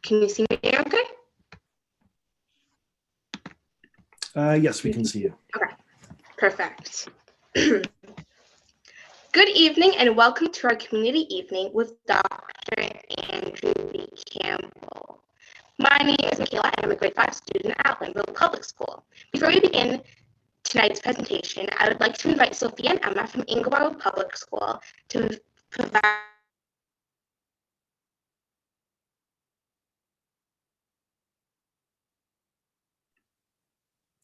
Can you see me okay? Yes, we can see you. Okay, perfect. Good evening and welcome to our community evening with Dr. Andrew B. Campbell. My name is Michaela and I'm a grade 5 student at Lorenville Public School. Before we begin tonight's presentation, I would like to invite Sophia and Emma from Ingleborough Public School to provide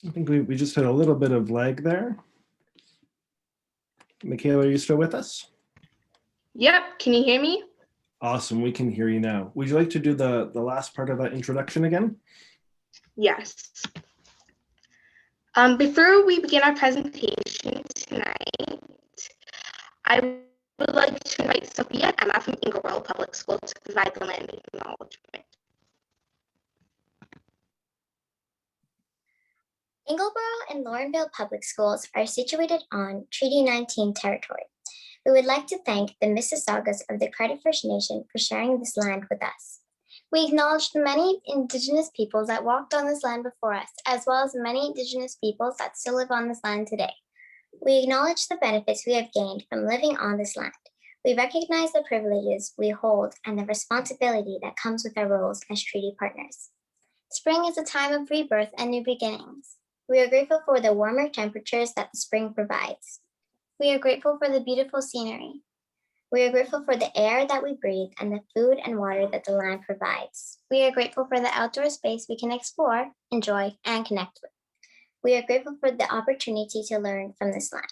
I think we just had a little bit of lag there. Michaela, are you still with us? Yep, can you hear me? Awesome, we can hear you now. Would you like to do the last part of that introduction again? Yes. Before we begin our presentation tonight, I would like to invite Sophia and Emma from Ingleborough Public School to provide the land acknowledgement. Ingleborough and Lorenville Public Schools are situated on Treaty 19 territory. We would like to thank the Mississaugas of the Credit First Nation for sharing this land with us. We acknowledge the many Indigenous peoples that walked on this land before us, as well as many Indigenous peoples that still live on this land today. We acknowledge the benefits we have gained from living on this land. We recognize the privileges we hold and the responsibility that comes with our roles as treaty partners. Spring is a time of rebirth and new beginnings. We are grateful for the warmer temperatures that the spring provides. We are grateful for the beautiful scenery. We are grateful for the air that we breathe and the food and water that the land provides. We are grateful for the outdoor space we can explore, enjoy, and connect with. We are grateful for the opportunity to learn from this land.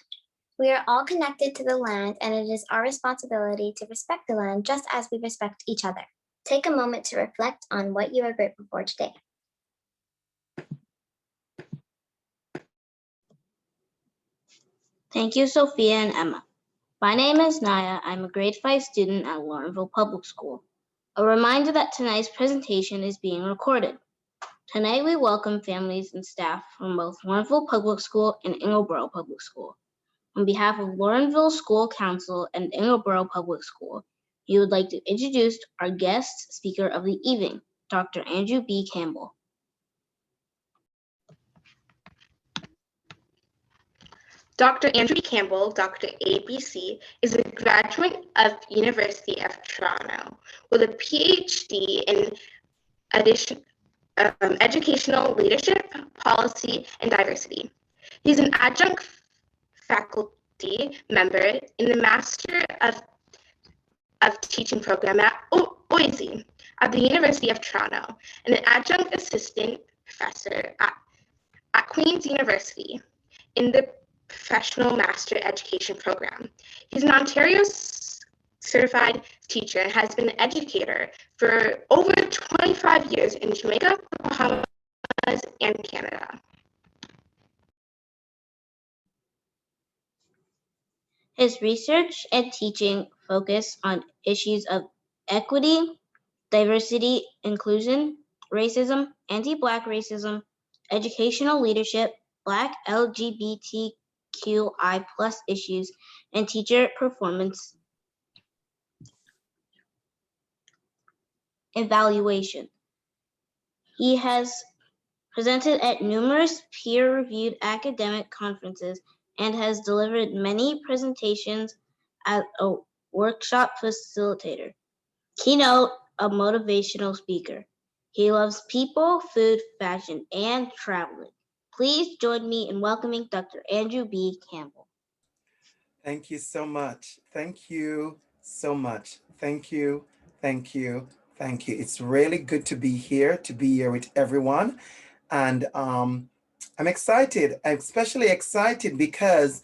We are all connected to the land, and it is our responsibility to respect the land just as we respect each other. Take a moment to reflect on what you are grateful for today. Thank you, Sophia and Emma. My name is Naya. I'm a grade 5 student at Lorenville Public School. A reminder that tonight's presentation is being recorded. Tonight, we welcome families and staff from both Lorenville Public School and Ingleborough Public School. On behalf of Lorenville School Council and Ingleborough Public School, we would like to introduce our guest speaker of the evening, Dr. Andrew B. Campbell. Dr. Andrew B. Campbell, DR.ABC, is a graduate of University of Toronto with a PhD in educational leadership, policy, and diversity. He's an adjunct faculty member in the Master of Teaching program at OISE at the University of Toronto and an adjunct assistant professor at Queen's University in the Professional Master Education Program. He's an Ontario certified teacher and has been an educator for over 25 years in Jamaica, Bahamas, and Canada. His research and teaching focus on issues of equity, diversity, inclusion, racism, anti-Black racism, educational leadership, Black LGBTQI+ issues, and teacher performance evaluation. He has presented at numerous peer-reviewed academic conferences and has delivered many presentations as a workshop facilitator, keynote, a motivational speaker. He loves people, food, fashion, and traveling. Please join me in welcoming Dr. Andrew B. Campbell. Thank you so much. Thank you so much. Thank you, thank you, thank you. It's really good to be here with everyone. And I'm excited. I'm especially excited because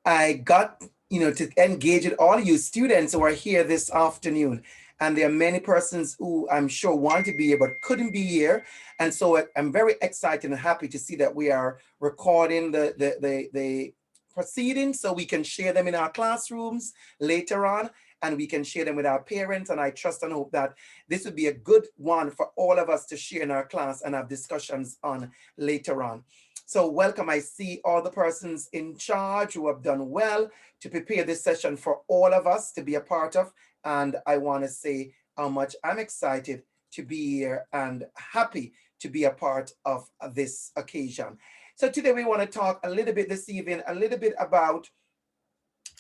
I got, to engage with all you students who are here this afternoon. And there are many persons who I'm sure want to be here but couldn't be here. And so I'm very excited and happy to see that we are recording the proceedings so we can share them in our classrooms later on, and we can share them with our parents. And I trust and hope that this would be a good one for all of us to share in our class and have discussions on later on. So welcome. I see all the persons in charge who have done well to prepare this session for all of us to be a part of. And I want to say how much I'm excited to be here and happy to be a part of this occasion. So today we want to talk a little bit this evening, a little bit about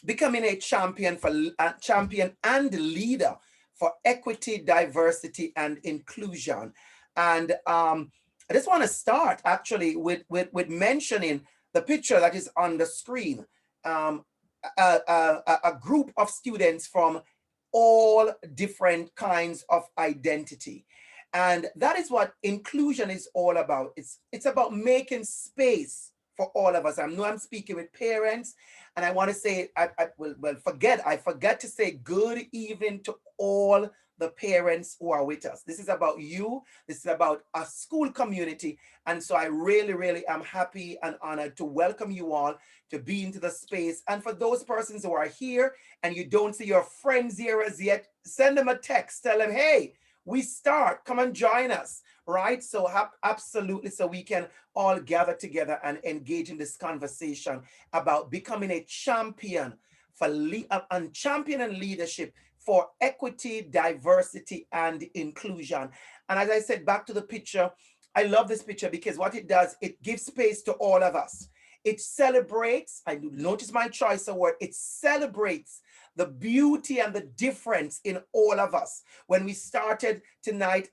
becoming a champion and leader for equity, diversity, and inclusion. And I just want to start actually with mentioning the picture that is on the screen. A group of students from all different kinds of identity. And that is what inclusion is all about. It's about making space for all of us. I know I'm speaking with parents, and I want to say, I forget to say good evening to all the parents who are with us. This is about you. This is about a school community. And so I really, really am happy and honored to welcome you all to be into the space. And for those persons who are here and you don't see your friends here as yet, send them a text. Tell them, hey, we start. Come and join us, right? So absolutely, so we can all gather together and engage in this conversation about becoming a champion for champion and leadership for equity, diversity, and inclusion. And as I said, back to the picture, I love this picture because what it does, it gives space to all of us. It celebrates, I notice my choice of word, it celebrates the beauty and the difference in all of us. When we started tonight,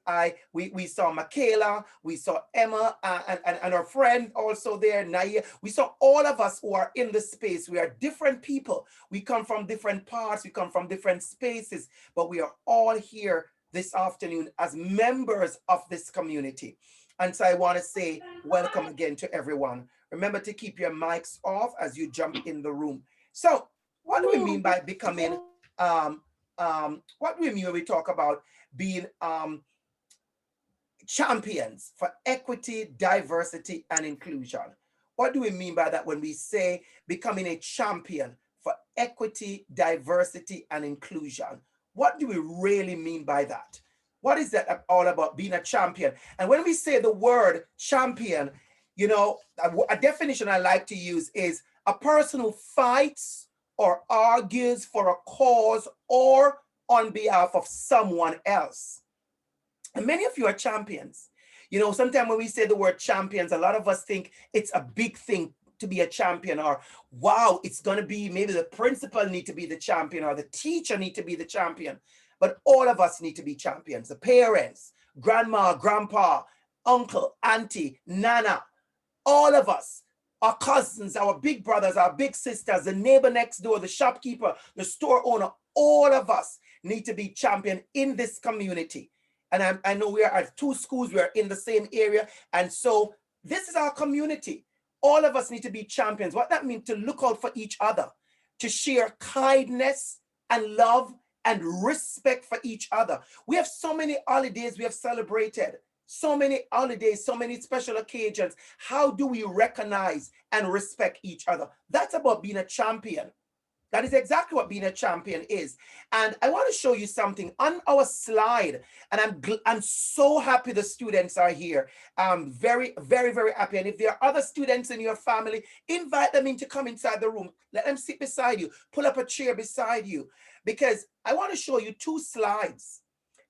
we saw Michaela, we saw Emma, and our friend also there, Naya. We saw all of us who are in the space. We are different people. We come from different parts, we come from different spaces, but we are all here this afternoon as members of this community. And so I want to say welcome again to everyone. Remember to keep your mics off as you jump in the room. So what do we mean by becoming, what do we mean when we talk about being champions for equity, diversity, and inclusion? What do we mean by that when we say becoming a champion for equity, diversity, and inclusion? What do we really mean by that? What is that all about, being a champion? And when we say the word champion, you know, a definition I like to use is a person who fights or argues for a cause or on behalf of someone else. And many of you are champions. You know, sometimes when we say the word champions, a lot of us think it's a big thing to be a champion, or wow, it's going to be maybe the principal need to be the champion or the teacher need to be the champion. But all of us need to be champions. The parents, grandma, grandpa, uncle, auntie, nana, all of us, our cousins, our big brothers, our big sisters, the neighbor next door, the shopkeeper, the store owner, all of us need to be champion in this community. And I know we are at two schools, we are in the same area. And so this is our community. All of us need to be champions. What that means, to look out for each other, to share kindness and love and respect for each other. We have so many holidays we have celebrated. So many holidays, so many special occasions. How do we recognize and respect each other? That's about being a champion. That is exactly what being a champion is. And I want to show you something on our slide. And I'm so happy the students are here. I'm very, very, very happy. And if there are other students in your family, invite them in to come inside the room. Let them sit beside you. Pull up a chair beside you. Because I want to show you two slides.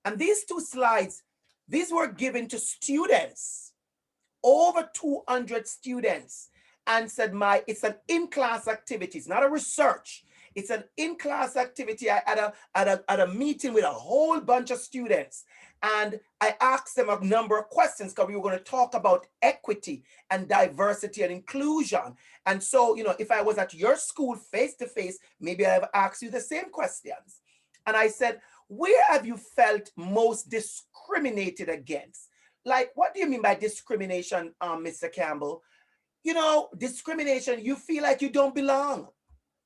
And these two slides, these were given to students, over 200 students, and said, it's an in-class activity. It's not a research. It's an in-class activity. I had a meeting with a whole bunch of students, and I asked them a number of questions because we were going to talk about equity and diversity and inclusion. And so, you know, if I was at your school face-to-face, maybe I've asked you the same questions. And I said, where have you felt most discriminated against? Like, what do you mean by discrimination, Mr. Campbell? You know, discrimination, you feel like you don't belong.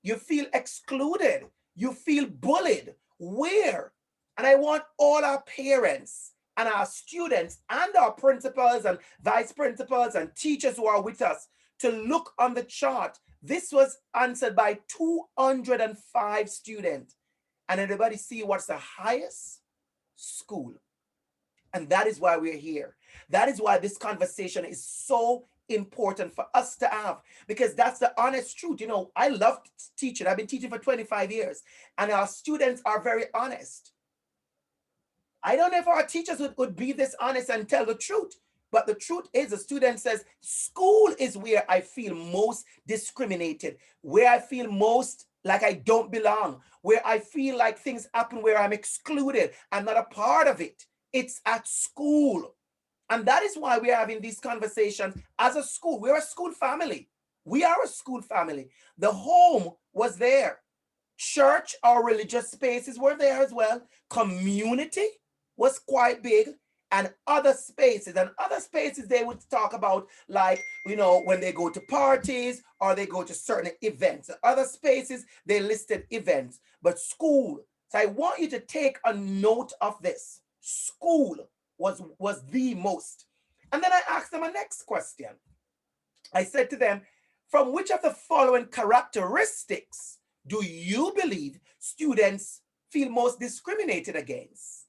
You feel excluded. You feel bullied. Where? And I want all our parents and our students and our principals and vice principals and teachers who are with us to look on the chart. This was answered by 205 students. And everybody see what's the highest? School. And that is why we're here. That is why this conversation is so important for us to have, because that's the honest truth. You know, I love teaching. I've been teaching for 25 years, and our students are very honest. I don't know if our teachers would be this honest and tell the truth, but the truth is the student says, school is where I feel most discriminated, where I feel most like I don't belong, where I feel like things happen where I'm excluded, I'm not a part of it. It's at school. And that is why we're having these conversations as a school. We're a school family. We are a school family. The home was there. Church or religious spaces were there as well. Community was quite big, and other spaces. And other spaces they would talk about, like, you know, when they go to parties or they go to certain events. Other spaces, they listed events, but school. So I want you to take a note of this. School was the most. And then I asked them a next question. I said to them, from which of the following characteristics do you believe students feel most discriminated against?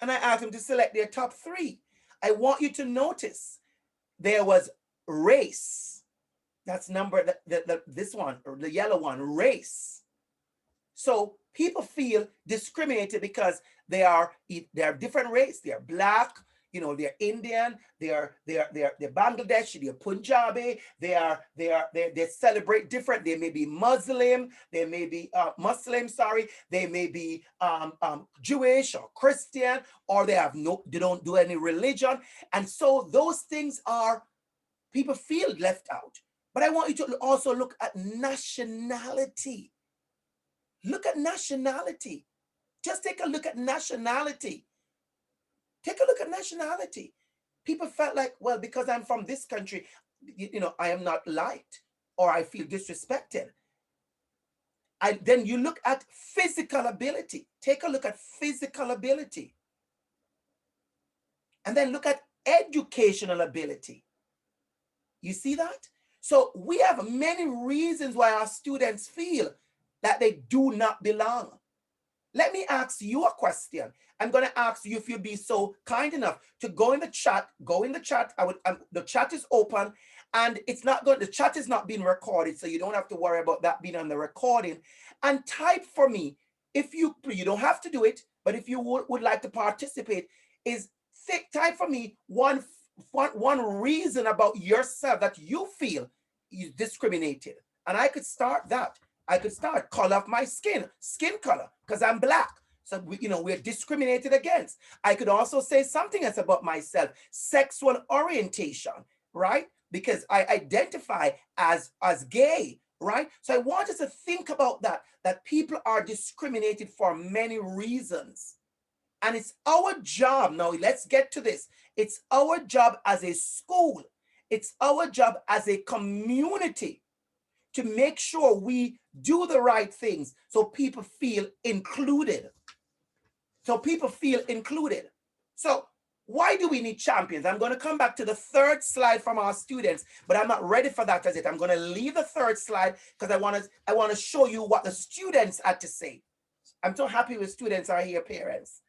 And I asked them to select their top 3. I want you to notice there was race. That's number, this one, or the yellow one, race. So people feel discriminated because they are different race. They are Black, you know, they're Indian, they're Bangladeshi, they're Punjabi, they celebrate different. They may be Muslim, they may be they may be Jewish or Christian, or they don't do any religion. And so those things are, people feel left out. But I want you to also look at nationality. Look at nationality. Just take a look at nationality. Take a look at nationality. People felt like, well, because I'm from this country, you know, I am not liked or I feel disrespected. Then you look at physical ability. Take a look at physical ability. And then look at educational ability. You see that? So we have many reasons why our students feel that they do not belong. Let me ask you a question. I'm going to ask you if you'd be so kind enough to go in the chat. Go in the chat. The chat is open, and the chat is not being recorded, so you don't have to worry about that being on the recording. And type for me, if you don't have to do it, but if you would like to participate, type for me one reason about yourself that you feel is discriminated. And I could start that. I could start color of my skin color, because I'm Black. So we're discriminated against. I could also say something else about myself, sexual orientation, right? Because I identify as gay, right? So I want us to think about that people are discriminated for many reasons. And it's our job, now let's get to this. It's our job as a school, it's our job as a community to make sure we do the right things so people feel included. So why do we need champions? I'm going to come back to the 3rd slide from our students, but I'm not ready for that as yet. I'm going to leave the 3rd slide because I want to show you what the students had to say. I'm so happy with students are here, parents.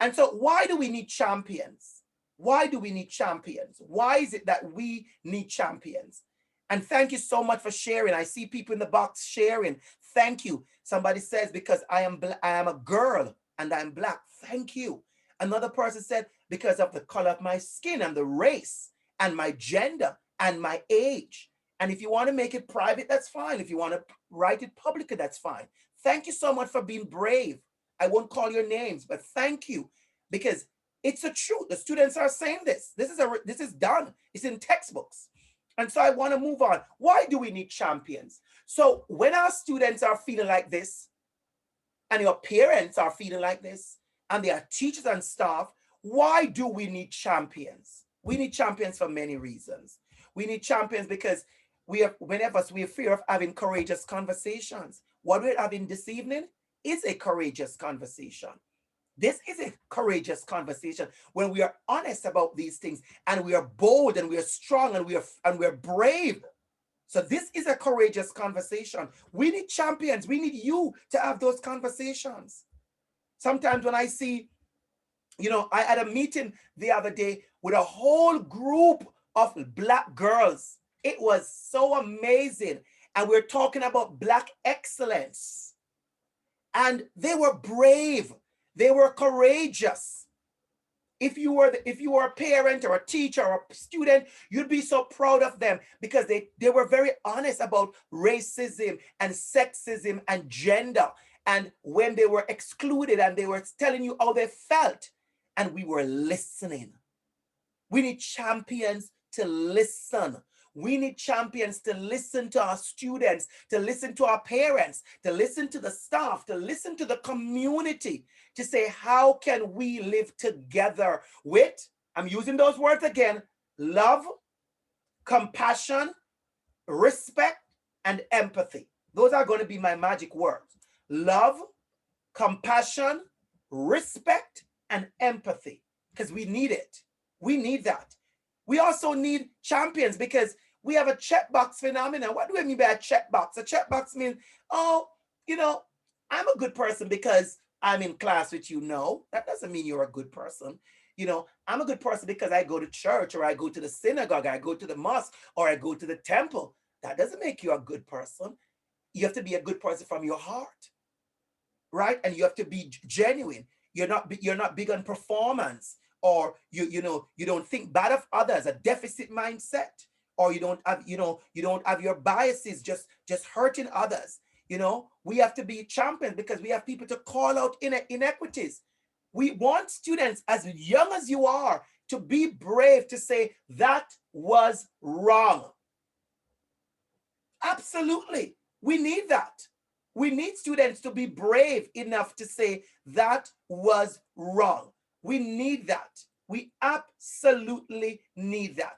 And so why do we need champions? Why do we need champions? Why is it that we need champions? And thank you so much for sharing. I see people in the box sharing. Thank you. Somebody says, because I am a girl and I'm Black. Thank you. Another person said, because of the color of my skin and the race and my gender and my age. And if you want to make it private, that's fine. If you want to write it publicly, that's fine. Thank you so much for being brave. I won't call your names, but thank you, because it's the truth. The students are saying this. This is done. It's in textbooks. And so I want to move on. Why do we need champions? So when our students are feeling like this, and your parents are feeling like this, and their teachers and staff, why do we need champions? We need champions for many reasons. We need champions because many of us, we have fear of having courageous conversations. What we're having this evening is a courageous conversation. This is a courageous conversation when we are honest about these things, and we are bold, and we are strong, and we are brave. So this is a courageous conversation. We need champions. We need you to have those conversations. Sometimes when I see, I had a meeting the other day with a whole group of Black girls. It was so amazing. And we're talking about Black excellence. And they were brave. They were courageous. If you were a parent or a teacher or a student, you'd be so proud of them because they were very honest about racism and sexism and gender. And when they were excluded and they were telling you how they felt, and we were listening. We need champions to listen. We need champions to listen to our students, to listen to our parents, to listen to the staff, to listen to the community, to say, how can we live together with, I'm using those words again, love, compassion, respect, and empathy. Those are going to be my magic words. Love, compassion, respect, and empathy, because we need it. We need that. We also need champions because we have a checkbox phenomenon. What do I mean by a checkbox? A checkbox means, oh, I'm a good person because I'm in class with you. No, that doesn't mean you're a good person. I'm a good person because I go to church, or I go to the synagogue, I go to the mosque, or I go to the temple. That doesn't make you a good person. You have to be a good person from your heart, right? And you have to be genuine. You're not big on performance, or you don't think bad of others, a deficit mindset, or you don't have your biases just hurting others. We have to be champions because we have people to call out inequities. We want students as young as you are to be brave to say that was wrong. Absolutely. We need that. We need students to be brave enough to say that was wrong. We need that. We absolutely need that.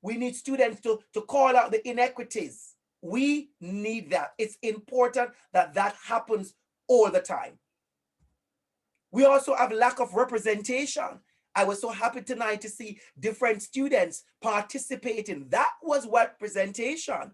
We need students to call out the inequities. We need that. It's important that that happens all the time. We also have lack of representation. I was so happy tonight to see different students participating. That was representation.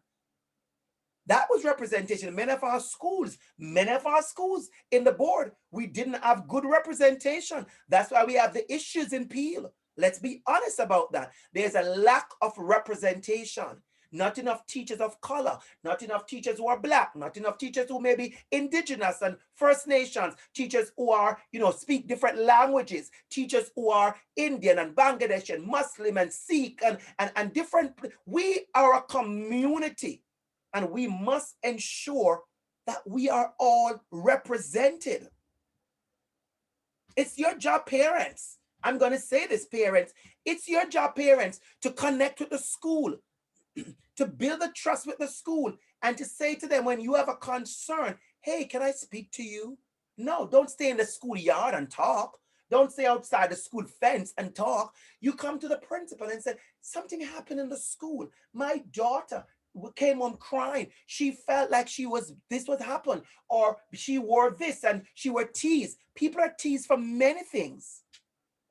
That was representation. Many of our schools in the board, we didn't have good representation. That's why we have the issues in Peel. Let's be honest about that. There's a lack of representation. Not enough teachers of color, not enough teachers who are Black, not enough teachers who may be Indigenous and First Nations, teachers who are, speak different languages, teachers who are Indian and Bangladeshi and Muslim and Sikh and different. We are a community, and we must ensure that we are all represented. It's your job, parents. I'm going to say this, parents. It's your job, parents, to connect with the school, to build a trust with the school, and to say to them when you have a concern, hey, can I speak to you? No, don't stay in the schoolyard and talk. Don't stay outside the school fence and talk. You come to the principal and say, something happened in the school. My daughter came home crying. She felt like this was happened, or she wore this and she were teased. People are teased for many things.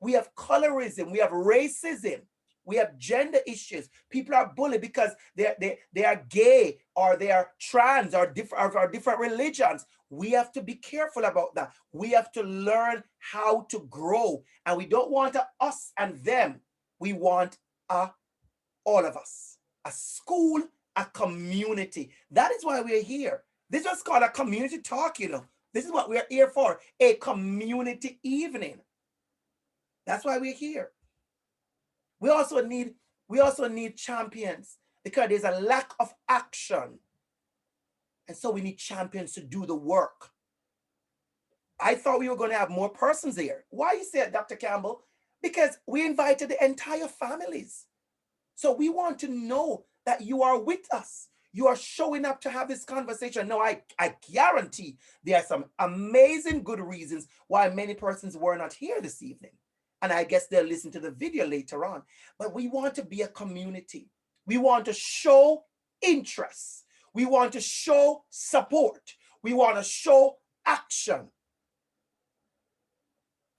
We have colorism, we have racism, we have gender issues. People are bullied because they are gay, or they are trans, or different religions. We have to be careful about that. We have to learn how to grow, and we don't want us and them. We want all of us, a school, a community. That is why we're here. This is what's called a community talk. This is what we're here for, a community evening. That's why we're here. We also need champions because there's a lack of action. And so we need champions to do the work. I thought we were going to have more persons here. Why you say it, Dr. Campbell? Because we invited the entire families. So we want to know that you are with us. You are showing up to have this conversation. Now, I guarantee there are some amazing good reasons why many persons were not here this evening. And I guess they'll listen to the video later on. But we want to be a community. We want to show interest. We want to show support. We want to show action.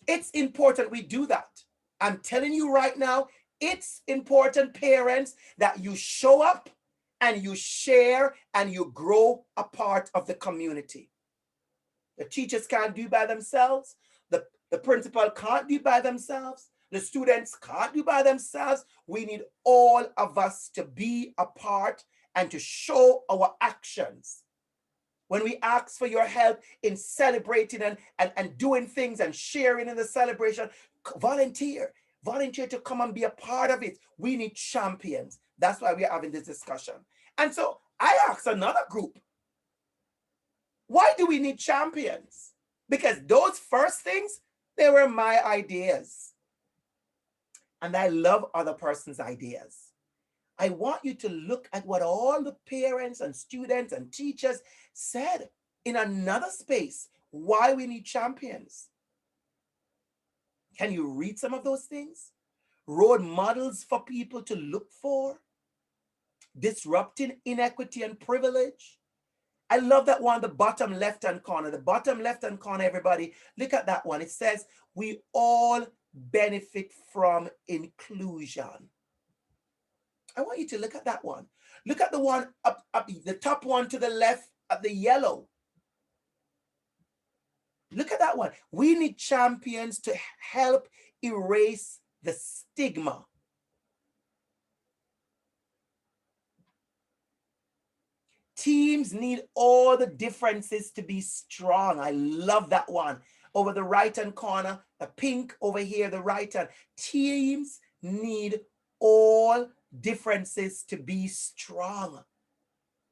It's important we do that. I'm telling you right now, it's important, parents, that you show up and you share and you grow a part of the community. The teachers can't do by themselves. The principal can't do by themselves. The students can't do by themselves. We need all of us to be a part and to show our actions. when we ask for your help in celebrating and doing things and sharing in the celebration, volunteer to come and be a part of it. We need champions. That's why we're having this discussion. And so I asked another group, why do we need champions? Because those first things, they were my ideas. And I love other person's ideas. I want you to look at what all the parents and students and teachers said in another space, why we need champions. Can you read some of those things? Role models for people to look for, disrupting inequity and privilege. I love that one, the bottom left-hand corner. The bottom left-hand corner, everybody, look at that one. It says, we all benefit from inclusion. I want you to look at that one. Look at the one up, the top one to the left of the yellow. Look at that one. We need champions to help erase the stigma. Teams need all the differences to be strong. I love that one. Over the right-hand corner, the pink over here, the right-hand. Teams need all differences to be strong.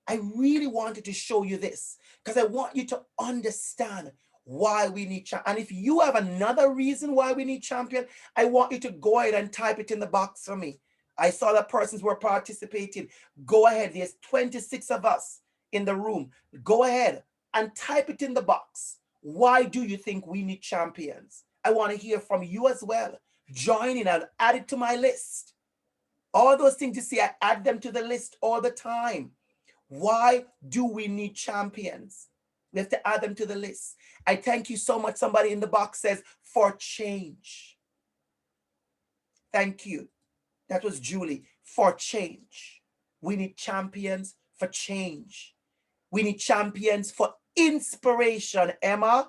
I really wanted to show you this because I want you to understand why we need champion. And if you have another reason why we need champion, I want you to go ahead and type it in the box for me. I saw that persons were participating. Go ahead. There's 26 of us in the room. Go ahead and type it in the box. Why do you think we need champions? I want to hear from you as well. Join in. I'll add it to my list. All those things you see, I add them to the list all the time. Why do we need champions? We have to add them to the list. I thank you so much. Somebody in the box says, for change. Thank you. That was Julie. For change. We need champions for change. We need champions for inspiration. Emma,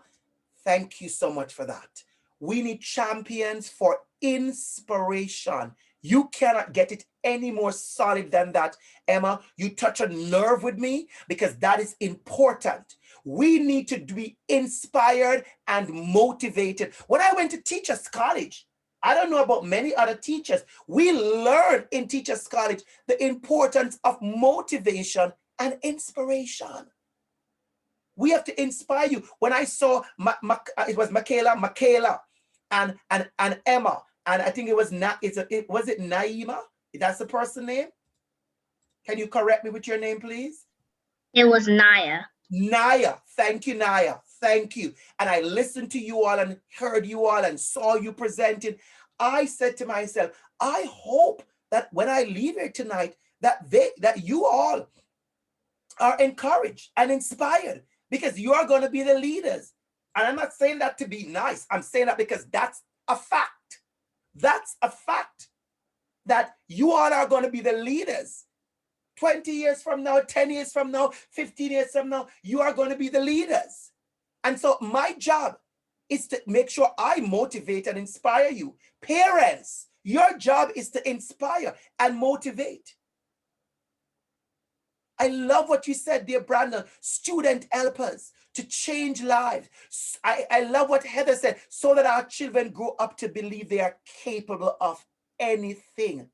thank you so much for that. We need champions for inspiration. You cannot get it any more solid than that, Emma. You touch a nerve with me because that is important. We need to be inspired and motivated. When I went to Teachers College, I don't know about many other teachers, we learned in Teachers College the importance of motivation and inspiration. We have to inspire you. When I saw, it was Michaela and Emma, and I think it was was it Naima? That's the person name? Can you correct me with your name, please? It was Naya. Naya. Thank you, Naya. Thank you. And I listened to you all and heard you all and saw you presenting. I said to myself, I hope that when I leave here tonight, that you all are encouraged and inspired because you are going to be the leaders. And I'm not saying that to be nice. I'm saying that because that's a fact. That's a fact that you all are going to be the leaders. 20 years from now, 10 years from now, 15 years from now, you are going to be the leaders. And so my job is to make sure I motivate and inspire you. Parents, your job is to inspire and motivate. I love what you said, dear Brandon, student helpers to change lives. I love what Heather said, so that our children grow up to believe they are capable of anything.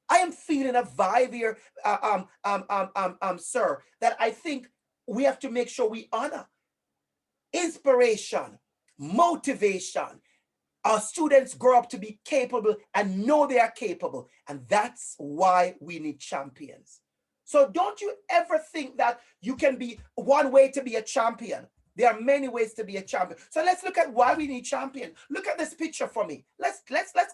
I am feeling a vibe here, sir, that I think we have to make sure we honor. Inspiration, motivation. Our students grow up to be capable and know they are capable. And that's why we need champions. So don't you ever think that you can be one way to be a champion. There are many ways to be a champion. So let's look at why we need champions. Look at this picture for me. Let's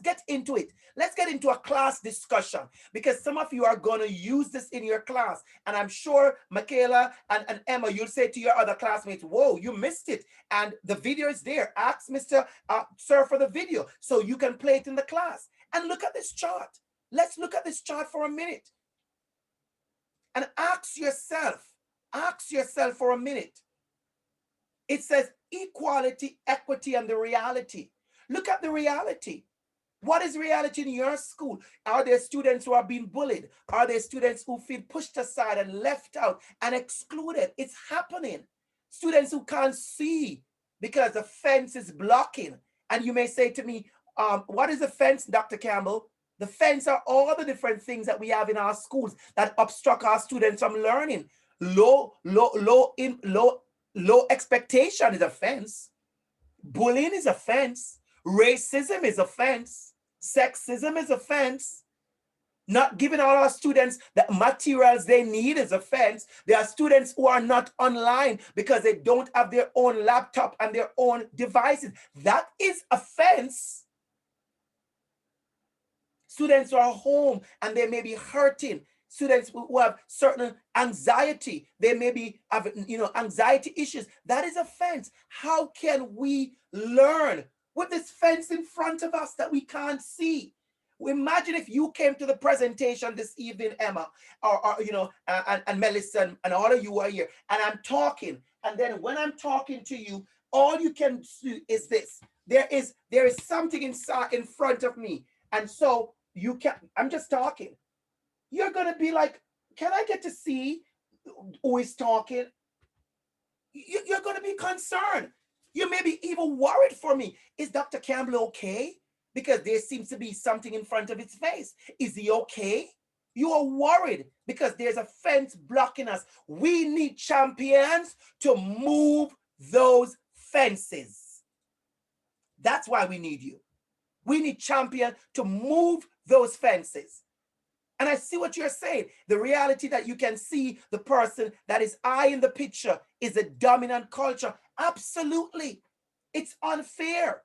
get into it. Let's get into a class discussion because some of you are going to use this in your class. And I'm sure Michaela and Emma, you'll say to your other classmates, whoa, you missed it. And the video is there. Ask Mr. Sir for the video so you can play it in the class. And look at this chart. Let's look at this chart for a minute. And ask yourself for a minute. It says equality, equity, and the reality. Look at the reality. What is reality in your school? Are there students who are being bullied? Are there students who feel pushed aside and left out and excluded? It's happening. Students who can't see because the fence is blocking. And you may say to me, what is a fence, Dr. Campbell? The fence are all the different things that we have in our schools that obstruct our students from learning. Low expectation is a fence. Bullying is a fence. Racism is a fence. Sexism is a fence. Not giving all our students the materials they need is a fence. There are students who are not online because they don't have their own laptop and their own devices. That is a fence. Students who are home and they may be hurting. Students who have certain anxiety, they may be have anxiety issues. That is a fence. How can we learn with this fence in front of us that we can't see? Imagine if you came to the presentation this evening, Emma, and Melissa, and all of you are here, and I'm talking, and then when I'm talking to you, all you can see is this. There is something inside in front of me, and so you can. I'm just talking. You're gonna be like, can I get to see who is talking? You're gonna be concerned. You may be even worried for me. Is Dr. Campbell okay? Because there seems to be something in front of his face. Is he okay? You are worried because there's a fence blocking us. We need champions to move those fences. That's why we need you. We need champions to move those fences. And I see what you're saying. The reality that you can see the person that is I in the picture is a dominant culture. Absolutely. It's unfair.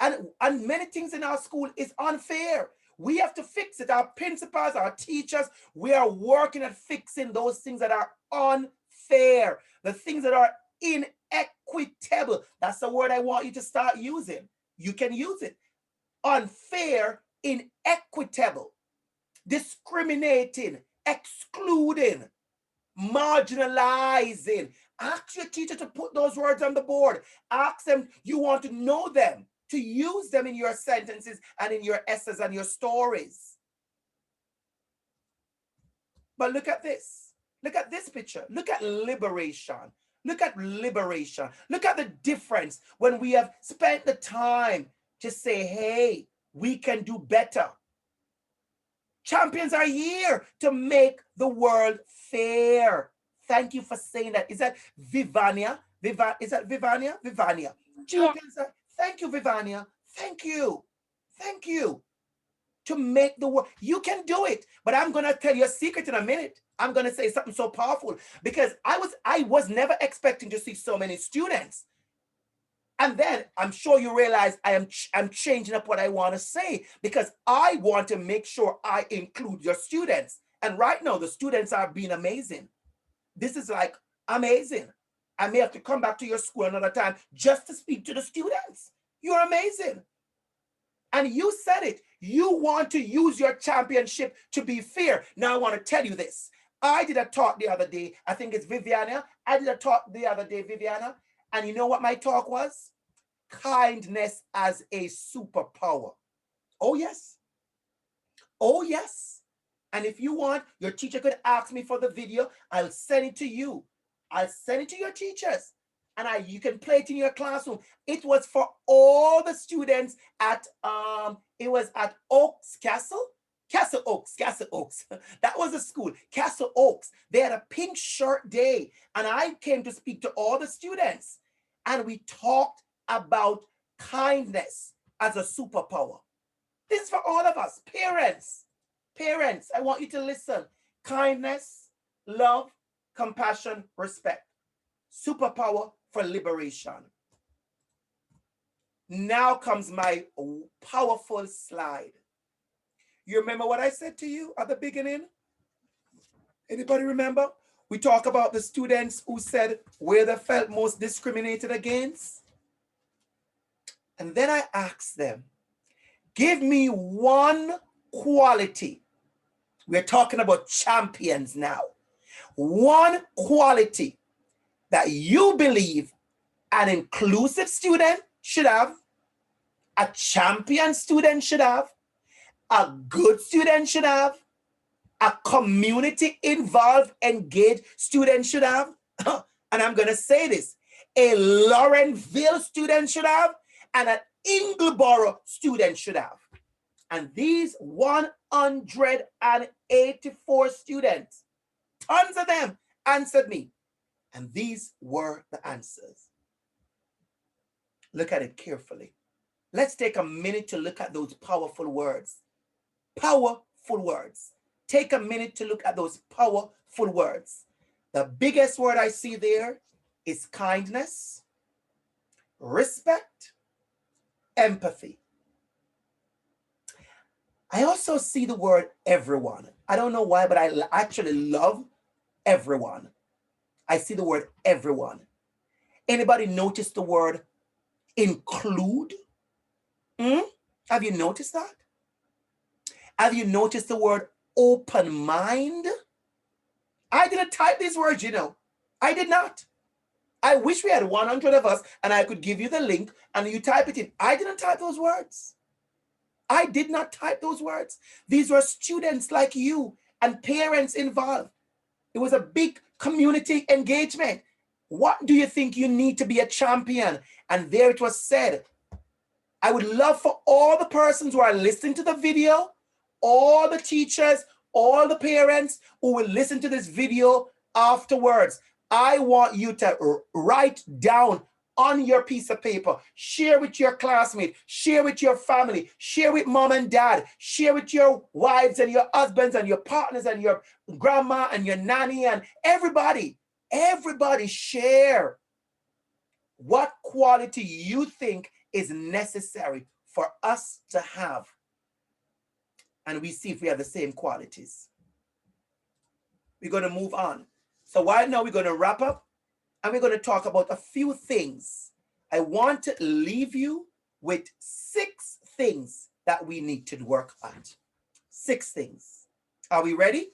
And many things in our school is unfair. We have to fix it. Our principals, our teachers, we are working at fixing those things that are unfair, the things that are inequitable. That's the word I want you to start using. You can use it. Unfair, inequitable, discriminating, excluding, marginalizing. Ask your teacher to put those words on the board. Ask them, you want to know them, to use them in your sentences and in your essays and your stories. But look at this. Look at this picture. Look at liberation. Look at liberation. Look at the difference when we have spent the time to say, hey, we can do better. Champions are here to make the world fair. Thank you for saying that. Is that Vivania? Is that Vivania? Vivania. Champions are, thank you, Vivania. Thank you. Thank you. To make the world, you can do it. But I'm going to tell you a secret in a minute. I'm going to say something so powerful because I was never expecting to see so many students. And then I'm sure you realize I'm changing up what I want to say because I want to make sure I include your students. And right now, the students are being amazing. This is like amazing. I may have to come back to your school another time just to speak to the students. You're amazing. And you said it. You want to use your championship to be fair. Now I want to tell you this. I did a talk the other day. I think it's Viviana. I did a talk the other day, Viviana. And you know what my talk was? Kindness as a superpower. Oh, yes. Oh, yes. And if you want, your teacher could ask me for the video. I'll send it to you. I'll send it to your teachers. And you can play it in your classroom. It was for all the students at, it was at Oaks Castle. Castle Oaks. That was a school, Castle Oaks. They had a pink shirt day. And I came to speak to all the students. And we talked about kindness as a superpower. This is for all of us. Parents, I want you to listen. Kindness, love, compassion, respect. Superpower for liberation. Now comes my powerful slide. You remember what I said to you at the beginning? Anybody remember? We talk about the students who said where they felt most discriminated against. And then I asked them, give me one quality. We're talking about champions now. One quality that you believe an inclusive student should have, a champion student should have, a good student should have, a community involved, engaged student should have. And I'm going to say this, a Lorenville student should have, and an Ingleborough student should have. And these 184 students, tons of them, answered me. And these were the answers. Look at it carefully. Let's take a minute to look at those powerful words. Powerful words. Take a minute to look at those powerful words. The biggest word I see there is kindness, respect, empathy. I also see the word everyone. I don't know why, but I actually love everyone. I see the word everyone. Anybody notice the word include? Have you noticed that? Have you noticed the word open mind? I didn't type these words, you know. I did not. I wish we had 100 of us and I could give you the link and you type it in. I didn't type those words. I did not type those words. These were students like you and parents involved. It was a big community engagement. What do you think you need to be a champion? And there it was said. I would love for all the persons who are listening to the video, all the teachers, all the parents who will listen to this video afterwards. I want you to write down on your piece of paper, share with your classmates, share with your family, share with mom and dad, share with your wives and your husbands and your partners and your grandma and your nanny and everybody. Everybody share what quality you think is necessary for us to have. And we see if we have the same qualities. We're going to move on. So right now we're going to wrap up and we're going to talk about a few things. I want to leave you with 6 things that we need to work at. 6 things. Are we ready?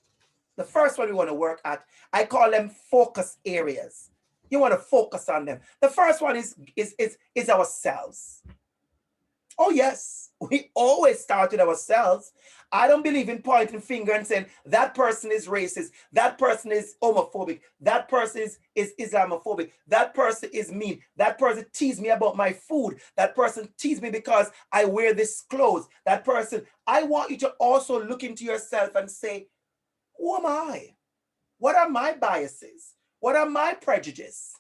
The first one we want to work at, I call them focus areas. You want to focus on them. The first one is ourselves. Oh yes, we always start with ourselves. I don't believe in pointing finger and saying that person is racist, that person is homophobic, that person is Islamophobic, that person is mean, that person teased me about my food, that person teased me because I wear this clothes, that person. I want you to also look into yourself and say, who am I? What are my biases? What are my prejudices?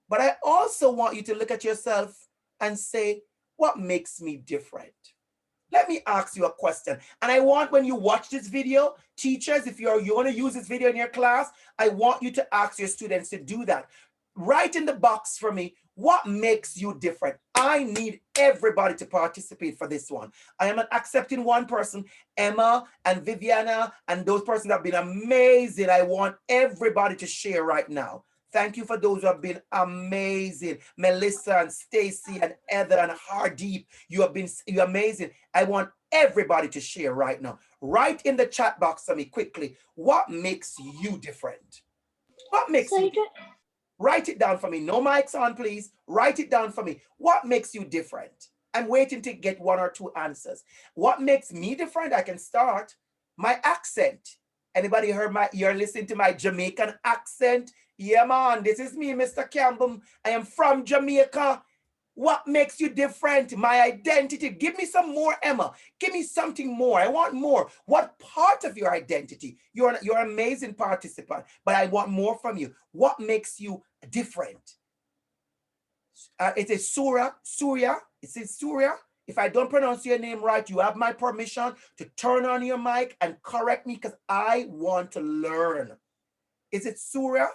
But I also want you to look at yourself and say, what makes me different? Let me ask you a question. And I want, when you watch this video, teachers, if you want to use this video in your class, I want you to ask your students to do that. Write in the box for me, what makes you different? I need everybody to participate for this one. I am accepting one person, Emma and Viviana, and those persons have been amazing. I want everybody to share right now. Thank you for those who have been amazing. Melissa and Stacy and Heather and Hardeep, you're amazing. I want everybody to share right now. Write in the chat box for me quickly. What makes you different? What makes you different? Write it down for me. No mics on, please. Write it down for me. What makes you different? I'm waiting to get 1 or 2 answers. What makes me different? I can start. My accent. Anybody heard you're listening to my Jamaican accent? Yeah, man, this is me, Mr. Campbell. I am from Jamaica. What makes you different? My identity. Give me some more, Emma. Give me something more. I want more. What part of your identity? You're an amazing participant, but I want more from you. What makes you different? It is Surya. It says Surya. If I don't pronounce your name right, you have my permission to turn on your mic and correct me because I want to learn. Is it Surya?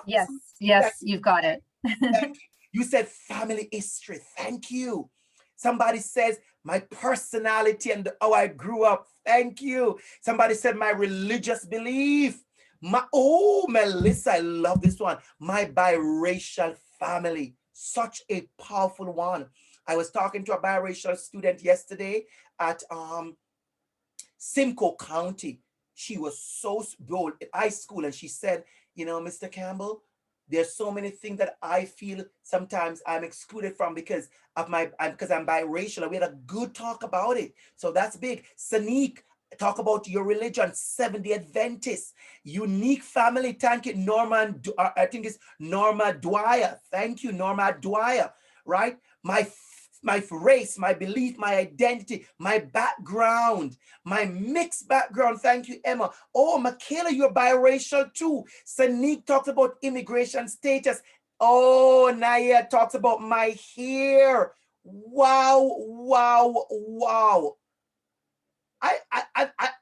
Yes, yes, you've got it. Thank you. You said family history. Thank you. Somebody says my personality and how I grew up. Thank you. Somebody said my religious belief. Melissa, I love this one. My biracial family. Such a powerful one. I was talking to a biracial student yesterday at Simcoe County. She was so bold at high school and she said, you know, Mr. Campbell, There's so many things that I feel sometimes I'm excluded from because of because I'm biracial, and we had a good talk about it. So that's big. Sanique, talk about your religion, Seventh-day Adventist, unique family. Thank you, Norman. I think it's Norma Dwyer. Thank you, Norma Dwyer. Right? My race, my belief, my identity, my background, my mixed background. Thank you, Emma. Oh, Michaela, you're biracial too. Sanique talks about immigration status. Oh, Naya talks about my hair. Wow, wow, wow. I'm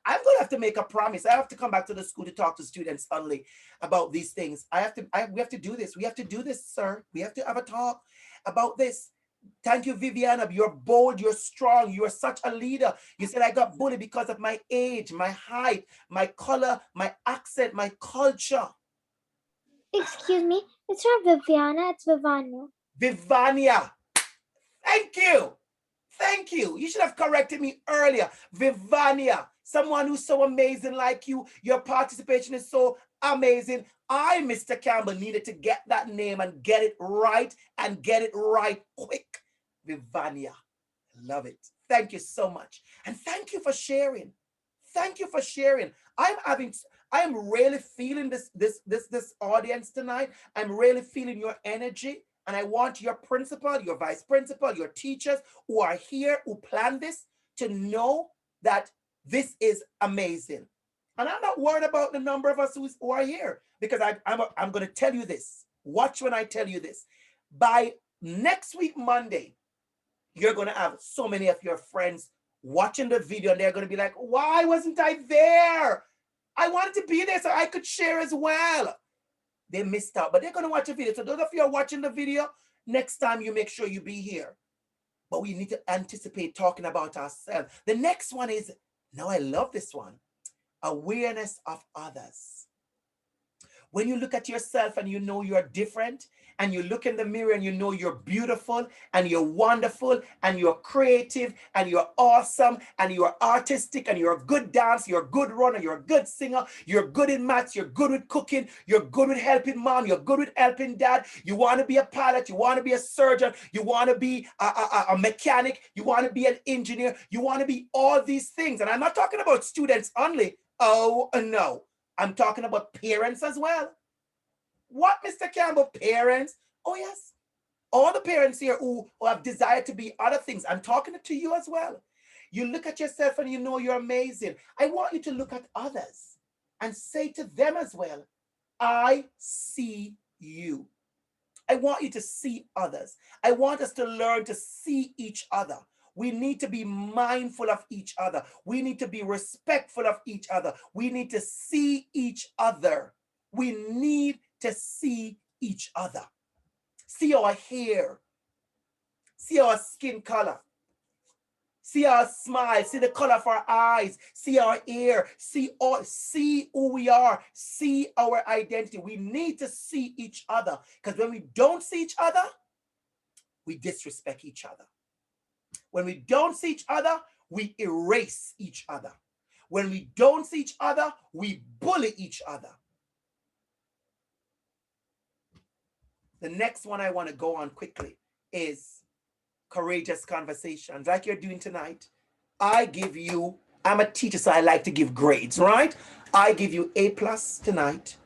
gonna have to make a promise. I have to come back to the school to talk to students only about these things. We have to do this. We have to do this, sir. We have to have a talk about this. Thank you, Viviana. You're bold, you're strong, you're such a leader. You said I got bullied because of my age, my height, my color, my accent, my culture. Excuse me, it's not Viviana, it's Vivania. Vivania. Thank you. Thank you. You should have corrected me earlier. Vivania, someone who's so amazing like you. Your participation is so amazing. I, Mr. Campbell, needed to get that name and get it right quick. Vivania. Love it. Thank you so much. And thank you for sharing. Thank you for sharing. I'm really feeling this audience tonight. I'm really feeling your energy. And I want your principal, your vice principal, your teachers who are here, who plan this, to know that this is amazing. And I'm not worried about the number of us who are here, because I'm going to tell you this. Watch when I tell you this. By next week, Monday, you're going to have so many of your friends watching the video, and they're going to be like, why wasn't I there? I wanted to be there so I could share as well. They missed out, but they're going to watch a video. So those of you who are watching the video, next time you make sure you be here. But we need to anticipate talking about ourselves. The next one is, now I love this one, awareness of others. When you look at yourself and you know you're different, and you look in the mirror and you know you're beautiful and you're wonderful and you're creative and you're awesome and you're artistic and you're a good dancer, you're a good runner, you're a good singer, you're good in maths, you're good with cooking, you're good with helping mom, you're good with helping dad, you want to be a pilot, you want to be a surgeon, you want to be a mechanic, you want to be an engineer, you want to be all these things. And I'm not talking about students only. Oh, no. I'm talking about parents as well. What, Mr. Campbell? Parents? Oh, yes. All the parents here who have desired to be other things, I'm talking to you as well. You look at yourself and you know you're amazing. I want you to look at others and say to them as well, I see you. I want you to see others. I want us to learn to see each other. We need to be mindful of each other. We need to be respectful of each other. We need to see each other. We need to see each other. See our hair. See our skin color. See our smile. See the color of our eyes. See our ear. See who we are. See our identity. We need to see each other, because when we don't see each other, we disrespect each other. When we don't see each other, we erase each other. When we don't see each other, we bully each other. The next one I want to go on quickly is courageous conversations, like you're doing tonight. I'm a teacher, so I like to give grades, right? I give you A+ tonight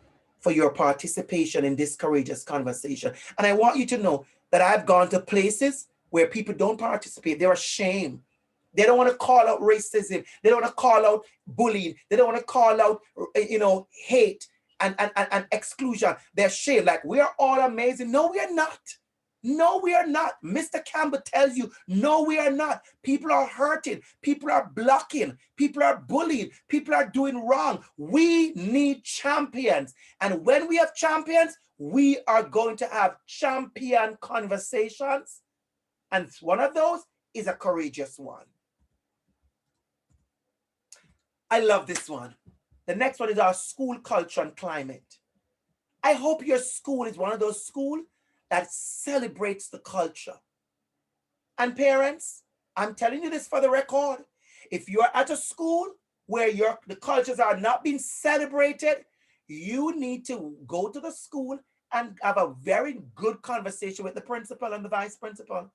for your participation in this courageous conversation. And I want you to know that I've gone to places where people don't participate. They're ashamed. They don't want to call out racism. They don't want to call out bullying. They don't want to call out, hate and exclusion. They're ashamed. Like, we are all amazing. No, we are not. No, we are not. Mr. Campbell tells you, no, we are not. People are hurting. People are blocking. People are bullying. People are doing wrong. We need champions. And when we have champions, we are going to have champion conversations. And one of those is a courageous one. I love this one. The next one is our school culture and climate. I hope your school is one of those schools that celebrates the culture. And parents, I'm telling you this for the record. If you're at a school where the cultures are not being celebrated, you need to go to the school and have a very good conversation with the principal and the vice principal.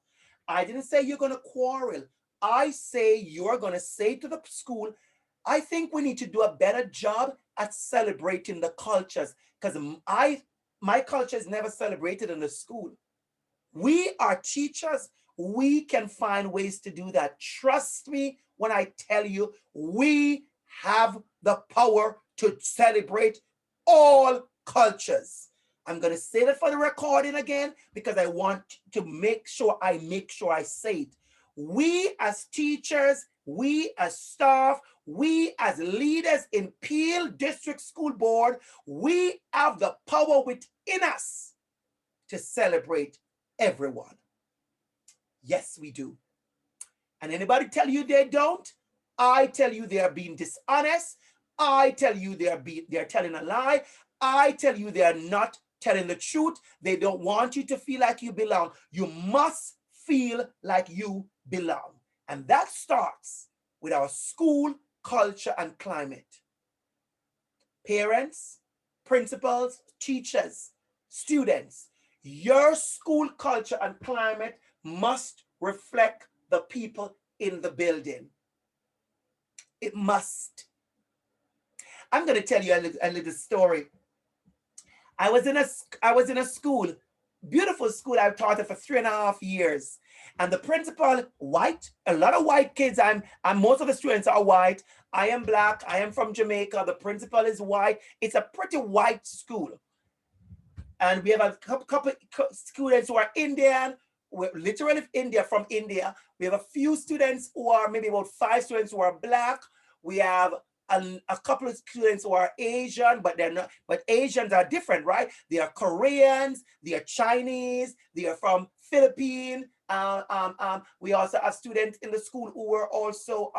I didn't say you're going to quarrel. I say you're going to say to the school, I think we need to do a better job at celebrating the cultures, because my culture is never celebrated in the school. We are teachers. We can find ways to do that. Trust me when I tell you, we have the power to celebrate all cultures. I'm going to say that for the recording again, because I want to make sure I say it. We as teachers, we as staff, we as leaders in Peel District School Board, we have the power within us to celebrate everyone. Yes, we do. And anybody tell you they don't, I tell you they are being dishonest. I tell you they're telling a lie. I tell you they are not telling the truth. They don't want you to feel like you belong. You must feel like you belong. And that starts with our school culture and climate. Parents, principals, teachers, students, your school culture and climate must reflect the people in the building. It must. I'm going to tell you a little story. I was in a school, beautiful school. I taught it for 3.5 years. And the principal, white, a lot of white kids. Most of the students are white. I am black. I am from Jamaica. The principal is white. It's a pretty white school. And we have a couple students who are Indian. We're literally from India. We have a few students who are, maybe about 5 students who are black. We have a couple of students who are Asian, but they're not, but Asians are different, right? They are Koreans, they are Chinese, they are from Philippines. We also have students in the school who were also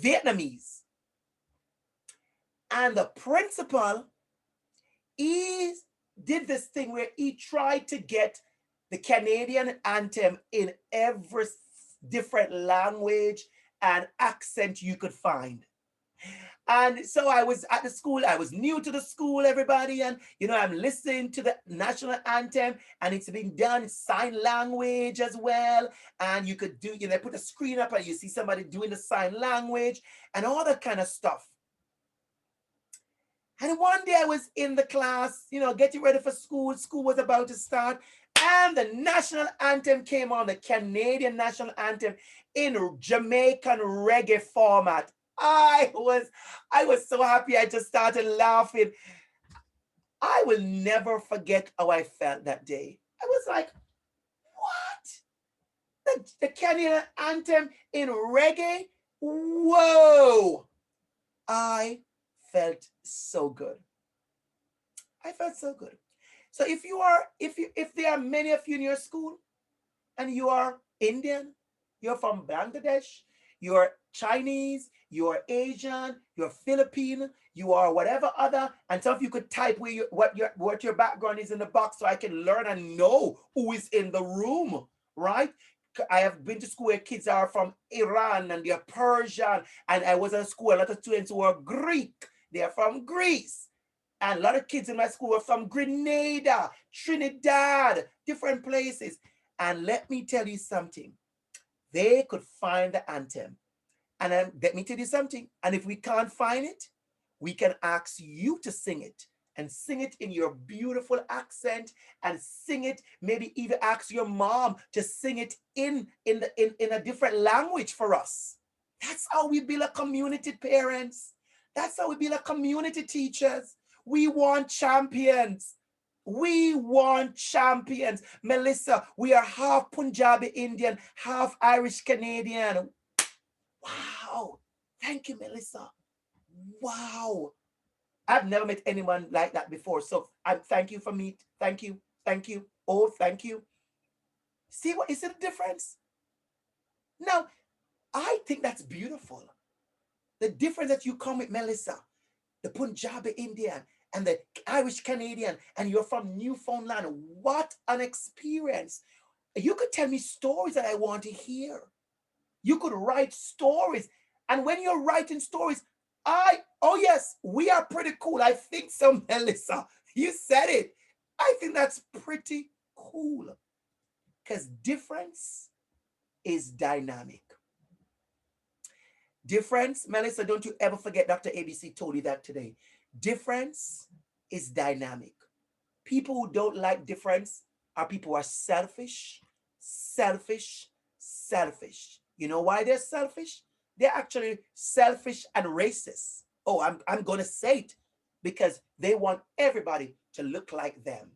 Vietnamese. And the principal, he did this thing where he tried to get the Canadian anthem in every different language and accent you could find. And so I was at the school, I was new to the school, everybody, and I'm listening to the national anthem, and it's being done in sign language as well. And you could do, they put a screen up and you see somebody doing the sign language and all that kind of stuff. And one day I was in the class, getting ready for school. School was about to start. And the national anthem came on, the Canadian national anthem in Jamaican reggae format. I was so happy. I just started laughing. I will never forget how I felt that day. I was like, what? The Canadian anthem in reggae? Whoa. I felt so good. I felt so good. So if there are many of you in your school and you are Indian, you're from Bangladesh, you're Chinese, you're Asian, you're Filipino, you are whatever other, and some of you could type what your background is in the box so I can learn and know who is in the room, right? I have been to school where kids are from Iran and they're Persian, and I was at school, a lot of students who are Greek, they're from Greece. And a lot of kids in my school were from Grenada, Trinidad, different places. And let me tell you something. They could find the anthem. And let me tell you something. And if we can't find it, we can ask you to sing it. And sing it in your beautiful accent, and sing it, maybe even ask your mom to sing it in a different language for us. That's how we build a community, parents. That's how we build a community, teachers. We want champions. We want champions. Melissa, we are half Punjabi Indian, half Irish Canadian. Wow. Thank you, Melissa. Wow. I've never met anyone like that before. So thank you for me. Thank you. Thank you. Oh, thank you. See what is the difference? Now, I think that's beautiful. The difference that you come with, Melissa, the Punjabi Indian and the Irish Canadian, and you're from Newfoundland. What an experience. You could tell me stories that I want to hear. You could write stories. And when you're writing stories, oh yes, we are pretty cool. I think so, Melissa. You said it. I think that's pretty cool because difference is dynamic. Difference, Melissa, don't you ever forget Dr. ABC told you that today. Difference is dynamic. People who don't like difference are people who are selfish, selfish, selfish. You know why they're selfish? They're actually selfish and racist. Oh, I'm going to say it because they want everybody to look like them.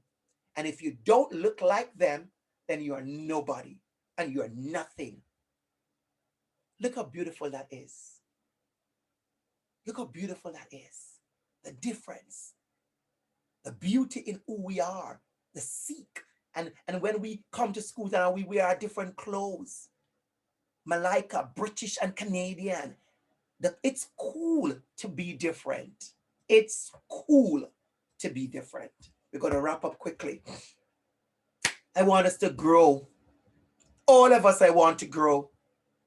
And if you don't look like them, then you are nobody and you are nothing. Look how beautiful that is. Look how beautiful that is. The difference, the beauty in who we are, the seek. And when we come to schools and we wear different clothes, Malika, British and Canadian, it's cool to be different. It's cool to be different. We're going to wrap up quickly. I want us to grow. All of us, I want to grow.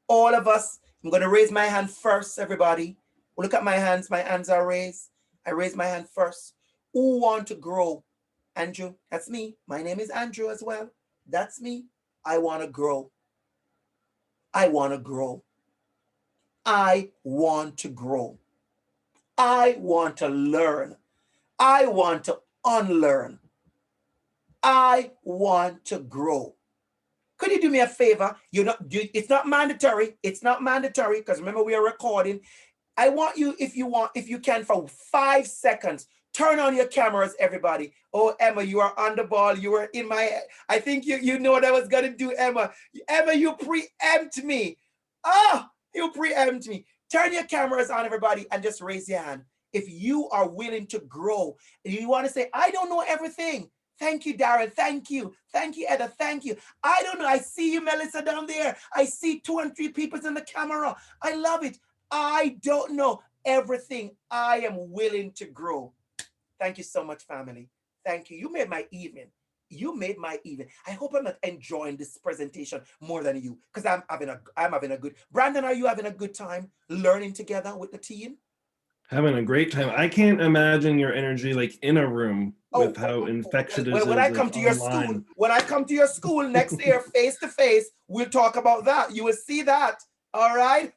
All of us. I'm going to raise my hand first, everybody. Look at my hands. My hands are raised. I raise my hand first. Who want to grow? Andrew, that's me. My name is Andrew as well. That's me. I want to grow. I want to grow. I want to grow. I want to learn. I want to unlearn. I want to grow. Could you do me a favor? It's not mandatory. It's not mandatory because remember we are recording. I want you, if you can, for 5 seconds, turn on your cameras, everybody. Oh, Emma, you are on the ball. You were in my head. I think you know what I was going to do, Emma. Emma, you preempt me. You preempt me. Turn your cameras on, everybody, and just raise your hand. If you are willing to grow, and you want to say, I don't know everything. Thank you, Darren. Thank you. Thank you, Edda. Thank you. I don't know. I see you, Melissa, down there. I see 2 and 3 people in the camera. I love it. I don't know everything. I am willing to grow. Thank you so much, family. Thank you. You made my evening. You made my evening. I hope I'm not enjoying this presentation more than you because I'm having a good. Brandon, are you having a good time learning together with the team? Having a great time. I can't imagine your energy like in a room with how infectious it is. When I come to your school, when I come to your school next year, face to face, we'll talk about that. You will see that. All right.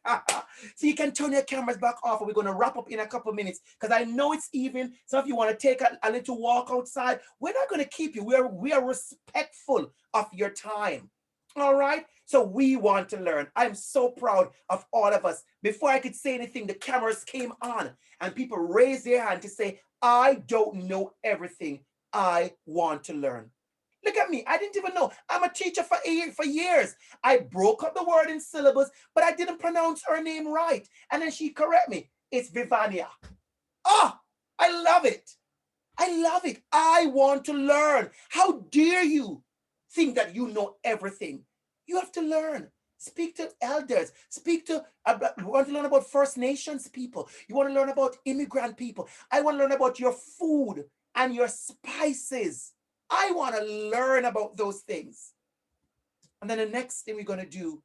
So you can turn your cameras back off and we're going to wrap up in a couple minutes because I know it's evening. Some of you want to take a little walk outside. We're not going to keep you. We are respectful of your time. All right. So we want to learn. I'm so proud of all of us. Before I could say anything, the cameras came on and people raised their hand to say, I don't know everything. I want to learn. Look at me. I didn't even know. I'm a teacher for years. I broke up the word in syllabus, but I didn't pronounce her name right. And then she correct me. It's Vivania. Oh, I love it. I love it. I want to learn. How dare you think that you know everything? You have to learn. Speak to elders. You want to learn about First Nations people. You want to learn about immigrant people. I want to learn about your food and your spices. I want to learn about those things. And then the next thing we're going to do,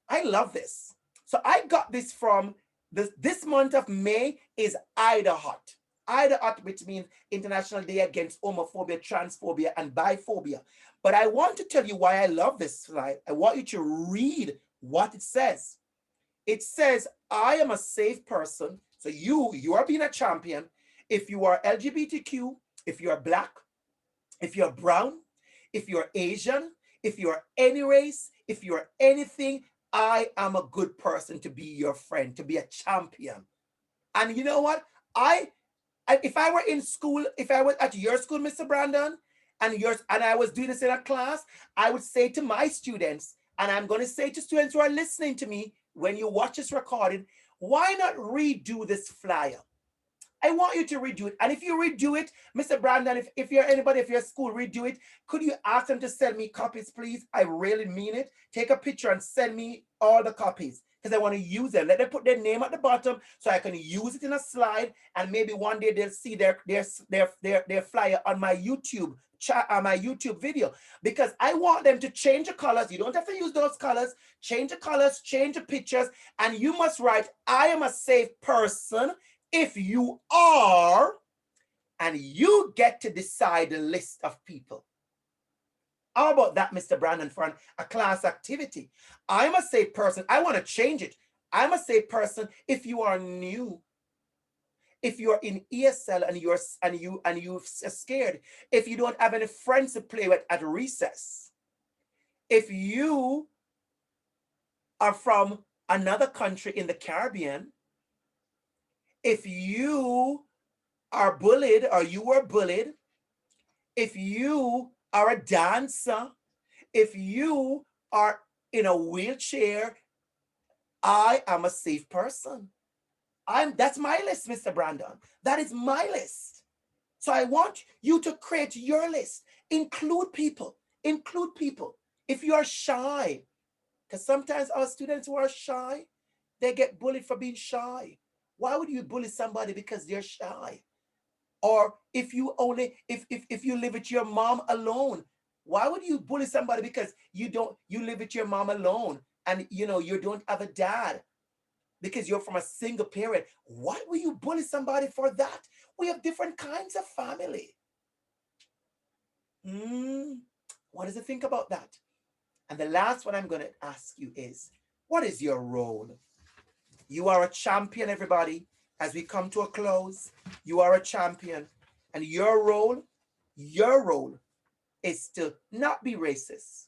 I love this. So I got this from this month of May is IDAHOT. IDAHOT, which means International Day Against Homophobia, Transphobia, and Biphobia. But I want to tell you why I love this slide. I want you to read what it says. It says, I am a safe person. So you are being a champion. If you are LGBTQ, if you are Black, if you're brown, if you're Asian, if you're any race, if you're anything, I am a good person to be your friend, to be a champion. And you know what? If I were in school, if I was at your school, Mr. Brandon, and I was doing this in a class, I would say to my students, and I'm going to say to students who are listening to me, when you watch this recording, why not redo this flyer? I want you to redo it. And if you redo it, Mr. Brandon, if you're anybody, if you're at school, redo it. Could you ask them to send me copies, please? I really mean it. Take a picture and send me all the copies because I want to use them. Let them put their name at the bottom so I can use it in a slide. And maybe one day they'll see their flyer on my YouTube chat, on my YouTube video, because I want them to change the colors. You don't have to use those colors. Change the colors, change the pictures, and you must write, I am a safe person. If you are, and you get to decide the list of people. How about that, Mr. Brandon, for a class activity? I'm a safe person. I want to change it. I'm a safe person. If you are new, if you're in ESL and you're scared, if you don't have any friends to play with at recess, if you are from another country in the Caribbean, if you are bullied or you were bullied, if you are a dancer, if you are in a wheelchair, I am a safe person. That's my list, Mr. Brandon. That is my list. So I want you to create your list. Include people. Include people. If you are shy, because sometimes our students who are shy, they get bullied for being shy. Why would you bully somebody because they're shy? Or if you live with your mom alone, why would you bully somebody because you live with your mom alone and you don't have a dad because you're from a single parent? Why will you bully somebody for that? We have different kinds of family. What does it think about that? And the last one I'm going to ask you is, what is your role? You are a champion, everybody. As we come to a close, you are a champion. And your role is to not be racist.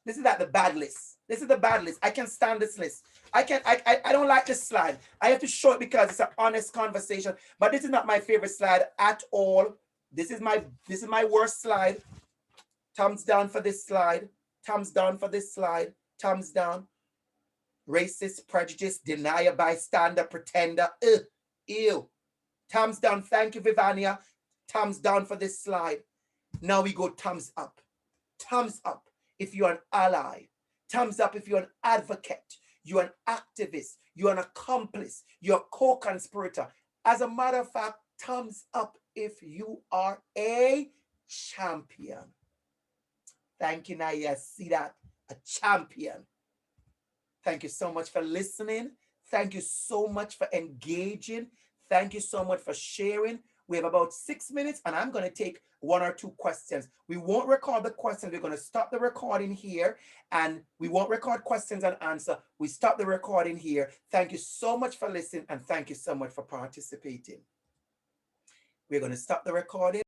This is not the bad list. This is the bad list. I can't stand this list. I don't like this slide. I have to show it because it's an honest conversation. But this is not my favorite slide at all. This is my worst slide. Thumbs down for this slide. Thumbs down for this slide. Thumbs down. Racist, prejudice, denier, bystander, pretender. Ew. Thumbs down. Thank you, Vivania. Thumbs down for this slide. Now we go thumbs up. Thumbs up if you're an ally. Thumbs up if you're an advocate. You're an activist. You're an accomplice. You're a co-conspirator. As a matter of fact, thumbs up if you are a champion. Thank you, Naya. See that? A champion. Thank you so much for listening. Thank you so much for engaging. Thank you so much for sharing. We have about 6 minutes and I'm going to take 1 or 2 questions. We won't record the questions. We're going to stop the recording here and we won't record questions and answer. We stop the recording here. Thank you so much for listening and thank you so much for participating. We're going to stop the recording.